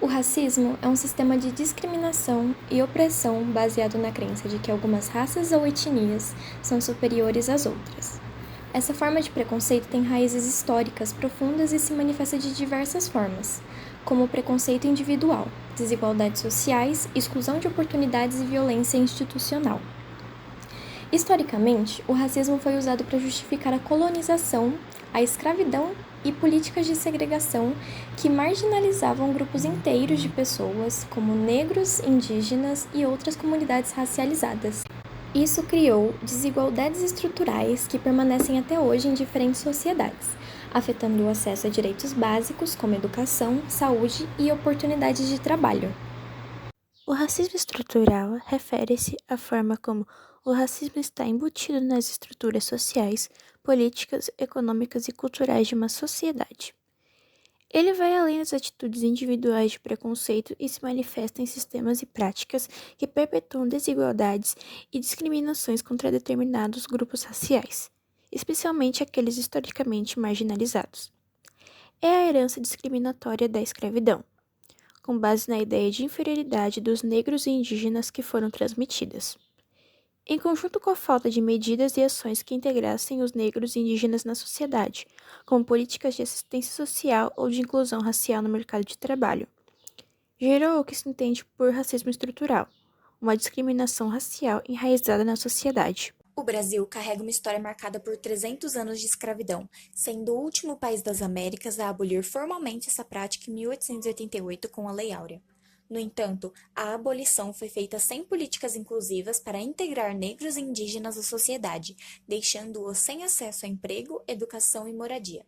O racismo é um sistema de discriminação e opressão baseado na crença de que algumas raças ou etnias são superiores às outras. Essa forma de preconceito tem raízes históricas profundas e se manifesta de diversas formas, como o preconceito individual, desigualdades sociais, exclusão de oportunidades e violência institucional. Historicamente, o racismo foi usado para justificar a colonização, a escravidão e políticas de segregação que marginalizavam grupos inteiros de pessoas, como negros, indígenas e outras comunidades racializadas. Isso criou desigualdades estruturais que permanecem até hoje em diferentes sociedades, afetando o acesso a direitos básicos como educação, saúde e oportunidades de trabalho. O racismo estrutural refere-se à forma como o racismo está embutido nas estruturas sociais, políticas, econômicas e culturais de uma sociedade. Ele vai além das atitudes individuais de preconceito e se manifesta em sistemas e práticas que perpetuam desigualdades e discriminações contra determinados grupos raciais, especialmente aqueles historicamente marginalizados. É a herança discriminatória da escravidão, com base na ideia de inferioridade dos negros e indígenas que foram transmitidas. Em conjunto com a falta de medidas e ações que integrassem os negros e indígenas na sociedade, como políticas de assistência social ou de inclusão racial no mercado de trabalho, gerou o que se entende por racismo estrutural, uma discriminação racial enraizada na sociedade. O Brasil carrega uma história marcada por 300 anos de escravidão, sendo o último país das Américas a abolir formalmente essa prática em 1888 com a Lei Áurea. No entanto, a abolição foi feita sem políticas inclusivas para integrar negros e indígenas à sociedade, deixando-os sem acesso a emprego, educação e moradia.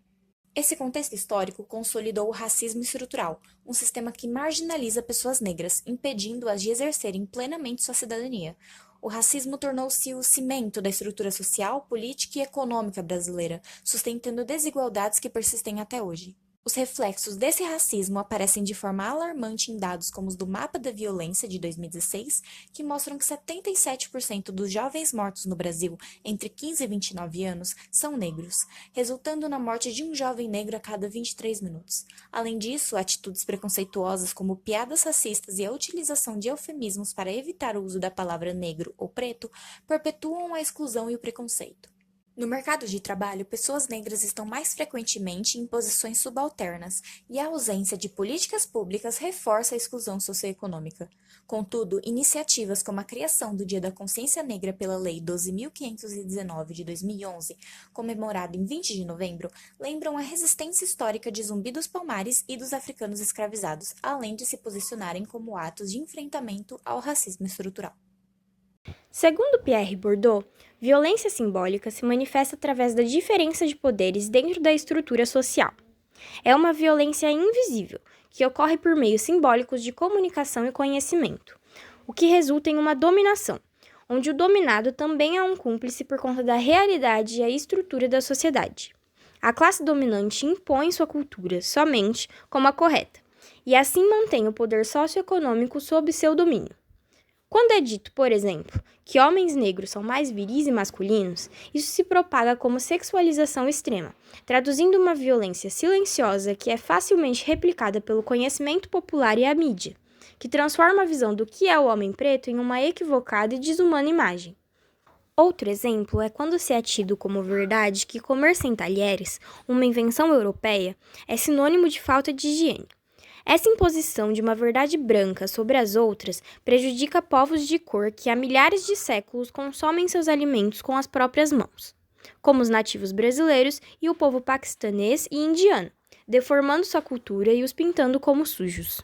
Esse contexto histórico consolidou o racismo estrutural, um sistema que marginaliza pessoas negras, impedindo-as de exercerem plenamente sua cidadania. O racismo tornou-se o cimento da estrutura social, política e econômica brasileira, sustentando desigualdades que persistem até hoje. Os reflexos desse racismo aparecem de forma alarmante em dados como os do Mapa da Violência de 2016, que mostram que 77% dos jovens mortos no Brasil entre 15 e 29 anos são negros, resultando na morte de um jovem negro a cada 23 minutos. Além disso, atitudes preconceituosas como piadas racistas e a utilização de eufemismos para evitar o uso da palavra negro ou preto perpetuam a exclusão e o preconceito. No mercado de trabalho, pessoas negras estão mais frequentemente em posições subalternas, e a ausência de políticas públicas reforça a exclusão socioeconômica. Contudo, iniciativas como a criação do Dia da Consciência Negra pela Lei 12.519 de 2011, comemorado em 20 de novembro, lembram a resistência histórica de Zumbi dos Palmares e dos africanos escravizados, além de se posicionarem como atos de enfrentamento ao racismo estrutural. Segundo Pierre Bourdieu, violência simbólica se manifesta através da diferença de poderes dentro da estrutura social. É uma violência invisível, que ocorre por meios simbólicos de comunicação e conhecimento, o que resulta em uma dominação, onde o dominado também é um cúmplice por conta da realidade e a estrutura da sociedade. A classe dominante impõe sua cultura somente como a correta, e assim mantém o poder socioeconômico sob seu domínio. Quando é dito, por exemplo, que homens negros são mais viris e masculinos, isso se propaga como sexualização extrema, traduzindo uma violência silenciosa que é facilmente replicada pelo conhecimento popular e a mídia, que transforma a visão do que é o homem preto em uma equivocada e desumana imagem. Outro exemplo é quando se é tido como verdade que comer sem talheres, uma invenção europeia, é sinônimo de falta de higiene. Essa imposição de uma verdade branca sobre as outras prejudica povos de cor que há milhares de séculos consomem seus alimentos com as próprias mãos, como os nativos brasileiros e o povo paquistanês e indiano, deformando sua cultura e os pintando como sujos.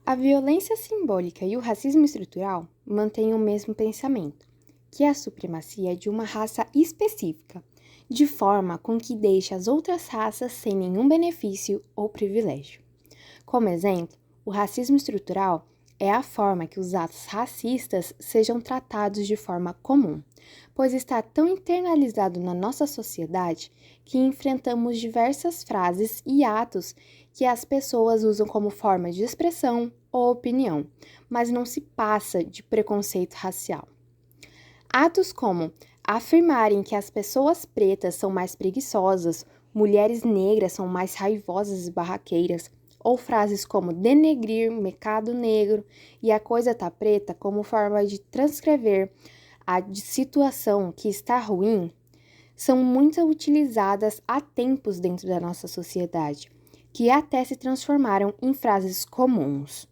A violência simbólica e o racismo estrutural mantêm o mesmo pensamento, que é a supremacia de uma raça específica, de forma com que deixa as outras raças sem nenhum benefício ou privilégio. Como exemplo, o racismo estrutural é a forma que os atos racistas sejam tratados de forma comum, pois está tão internalizado na nossa sociedade que enfrentamos diversas frases e atos que as pessoas usam como forma de expressão ou opinião, mas não se passa de preconceito racial. Atos como afirmarem que as pessoas pretas são mais preguiçosas, mulheres negras são mais raivosas e barraqueiras, ou frases como denegrir, mercado negro e a coisa tá preta como forma de transcrever a situação que está ruim, são muito utilizadas há tempos dentro da nossa sociedade, que até se transformaram em frases comuns.